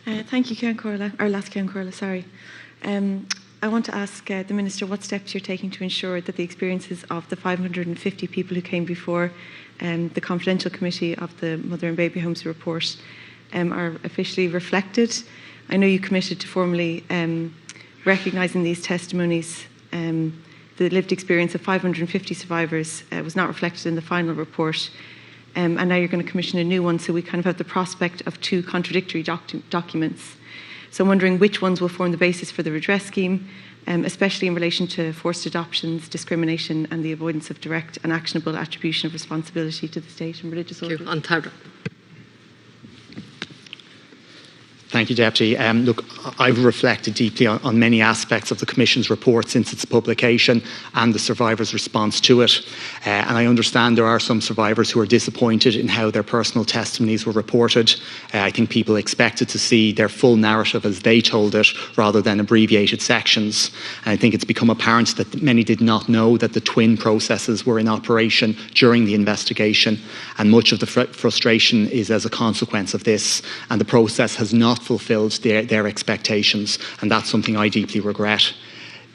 Thank you, Ceann Comhairle, or last Ceann Comhairle, sorry. I want to ask the Minister what steps you're taking to ensure that the experiences of the 550 people who came before the confidential committee of the Mother and Baby Homes report are officially reflected. I know you committed to formally recognising these testimonies. The lived experience of 550 survivors was not reflected in the final report. And now you're going to commission a new one, so we kind of have the prospect of two contradictory documents. So I'm wondering which ones will form the basis for the redress scheme, especially in relation to forced adoptions, discrimination and the avoidance of direct and actionable attribution of responsibility to the state and religious orders. Thank you, Deputy. Look, I've reflected deeply on many aspects of the Commission's report since its publication and the survivors' response to it. And I understand there are some survivors who are disappointed in how their personal testimonies were reported. I think people expected to see their full narrative as they told it rather than abbreviated sections. And I think it's become apparent that many did not know that the twin processes were in operation during the investigation. And much of the frustration is as a consequence of this. And the process has not fulfilled their expectations, and that's something I deeply regret.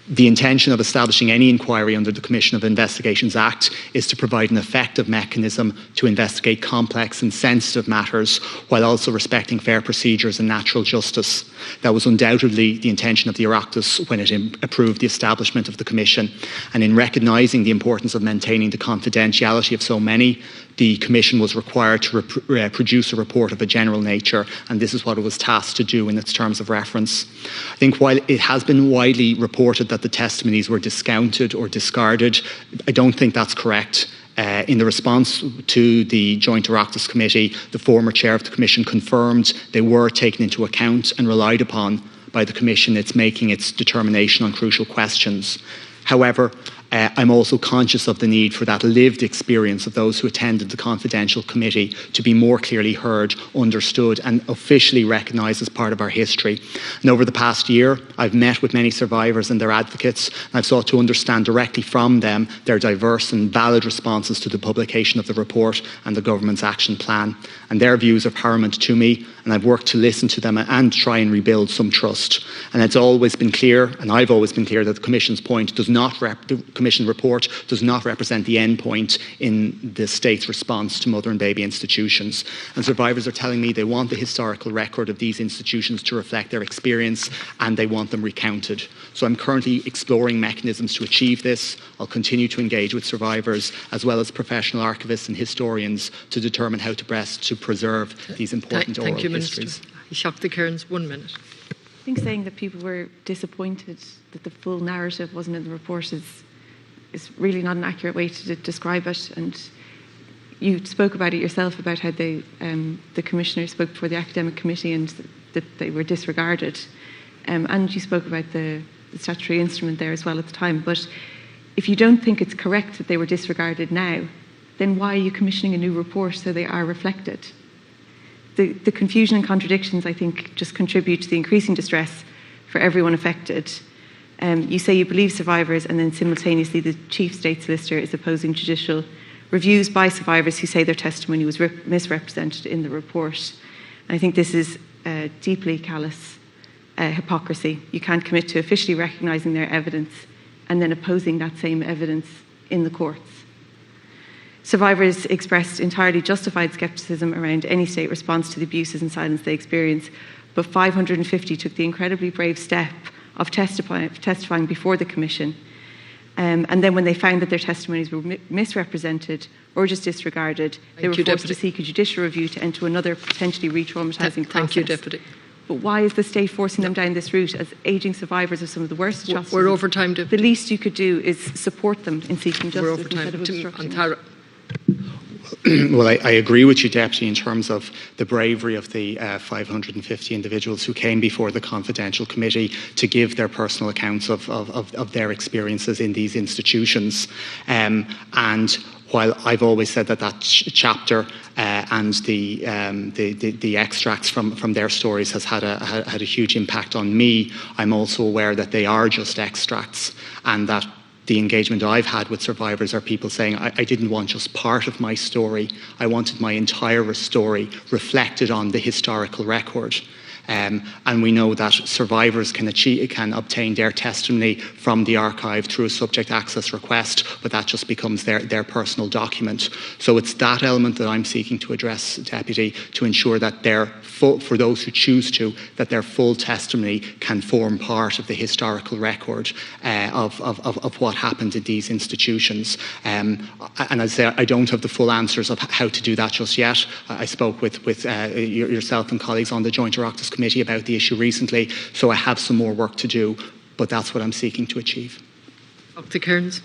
The intention of establishing any inquiry under the Commission of Investigations Act is to provide an effective mechanism to investigate complex and sensitive matters while also respecting fair procedures and natural justice. That was undoubtedly the intention of the Oireachtas when it approved the establishment of the Commission. And in recognising the importance of maintaining the confidentiality of so many, the Commission was required to produce a report of a general nature, and this is what it was tasked to do in its terms of reference. I think while it has been widely reported that the testimonies were discounted or discarded, I don't think that's correct. In the response to the Joint Oireachtas Committee, the former chair of the Commission confirmed they were taken into account and relied upon by the Commission in making its determination on crucial questions. However, I'm also conscious of the need for that lived experience of those who attended the confidential committee to be more clearly heard, understood and officially recognised as part of our history. And over the past year, I've met with many survivors and their advocates, and I've sought to understand directly from them their diverse and valid responses to the publication of the report and the government's action plan. And their views are paramount to me, and I've worked to listen to them and try and rebuild some trust. And it's always been clear, and I've always been clear, that the Commission's point does not the Commission report does not represent the end point in the state's response to mother and baby institutions. And survivors are telling me they want the historical record of these institutions to reflect their experience, and they want them recounted. So I'm currently exploring mechanisms to achieve this. I'll continue to engage with survivors as well as professional archivists and historians to determine how to best to preserve these important oral histories. Seachta Cairns, 1 minute. I think saying that people were disappointed that the full narrative wasn't in the report is really not an accurate way to describe it. And you spoke about it yourself, about how the Commissioner spoke before the Academic Committee and that they were disregarded. And you spoke about the statutory instrument there as well at the time. But if you don't think it's correct that they were disregarded now, then why are you commissioning a new report so they are reflected? The confusion and contradictions, I think, just contribute to the increasing distress for everyone affected. You say you believe survivors, and then simultaneously the Chief State Solicitor is opposing judicial reviews by survivors who say their testimony was misrepresented in the report. And I think this is deeply callous hypocrisy. You can't commit to officially recognising their evidence and then opposing that same evidence in the courts. Survivors expressed entirely justified scepticism around any state response to the abuses and silence they experienced, but 550 took the incredibly brave step of testifying before the Commission. And then when they found that their testimonies were misrepresented or just disregarded, they were forced to seek a judicial review to enter another potentially re-traumatising process. Thank you, Deputy. But why is the state forcing them down this route as ageing survivors of some of the worst atrocities? We're over time, Deputy. The least you could do is support them in seeking justice. We're over time. Instead of obstructing it. Well, I agree with you, Deputy, in terms of the bravery of the 550 individuals who came before the confidential committee to give their personal accounts of their experiences in these institutions. And while I've always said that chapter and the extracts from their stories has had a huge impact on me, I'm also aware that they are just extracts, and that the engagement I've had with survivors are people saying, I didn't want just part of my story. I wanted my entire story reflected on the historical record. And we know that survivors can obtain their testimony from the archive through a subject access request, but that just becomes their personal document. So it's that element that I'm seeking to address, Deputy, to ensure that for those who choose to, that their full testimony can form part of the historical record of what happened at these institutions. And as I say, I don't have the full answers of how to do that just yet. I spoke with yourself and colleagues on the Joint Oireachtas Committee about the issue recently, so I have some more work to do, but that's what I'm seeking to achieve. Dr. Kearns.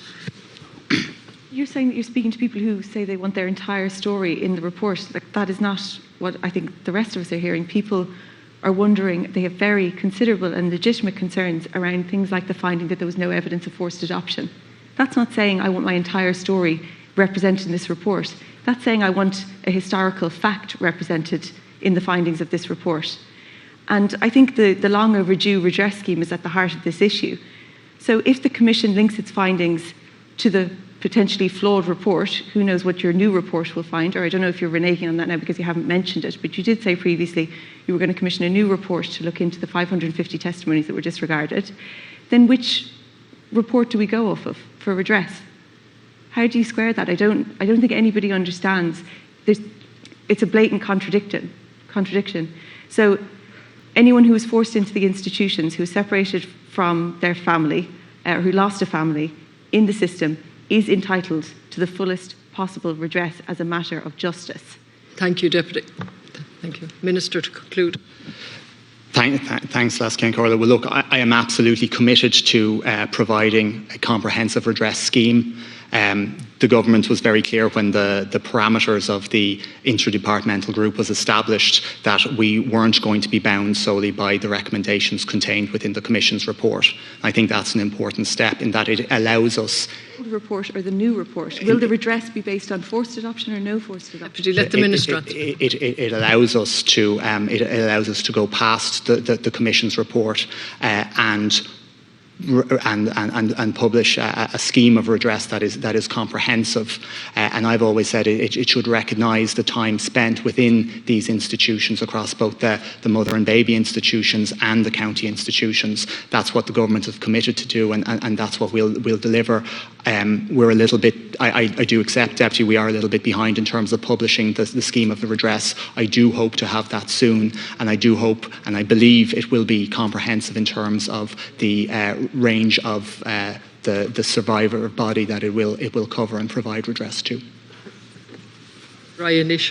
You're saying that you're speaking to people who say they want their entire story in the report. That is not what I think the rest of us are hearing. People are wondering, they have very considerable and legitimate concerns around things like the finding that there was no evidence of forced adoption. That's not saying I want my entire story represented in this report. That's saying I want a historical fact represented in the findings of this report. And I think the long overdue redress scheme is at the heart of this issue. So if the Commission links its findings to the potentially flawed report, who knows what your new report will find, or I don't know if you're reneging on that now because you haven't mentioned it, but you did say previously you were going to commission a new report to look into the 550 testimonies that were disregarded, then which report do we go off of for redress? How do you square that? I don't think anybody understands. It's a blatant contradiction. So anyone who was forced into the institutions, who was separated from their family, or who lost a family in the system, is entitled to the fullest possible redress as a matter of justice. Thank you, Deputy. Thank you. Minister, to conclude. Thanks, Laskin Corla. Well, look, I am absolutely committed to providing a comprehensive redress scheme. The government was very clear when the parameters of the interdepartmental group was established that we weren't going to be bound solely by the recommendations contained within the Commission's report. I think that's an important step in that it allows us... The report or the new report, will the redress be based on forced adoption or no forced adoption? Deputy, let the Minister answer. It allows us to go past the Commission's report and publish a scheme of redress that is comprehensive. And I've always said it should recognise the time spent within these institutions across both the mother and baby institutions and the county institutions. That's what the government have committed to do, and that's what we'll deliver. We're a little bit, I do accept, Deputy, we are a little bit behind in terms of publishing the scheme of the redress. I do hope to have that soon, and I do hope and I believe it will be comprehensive in terms of the range of the survivor body that it will cover and provide redress to. Ryan Nish.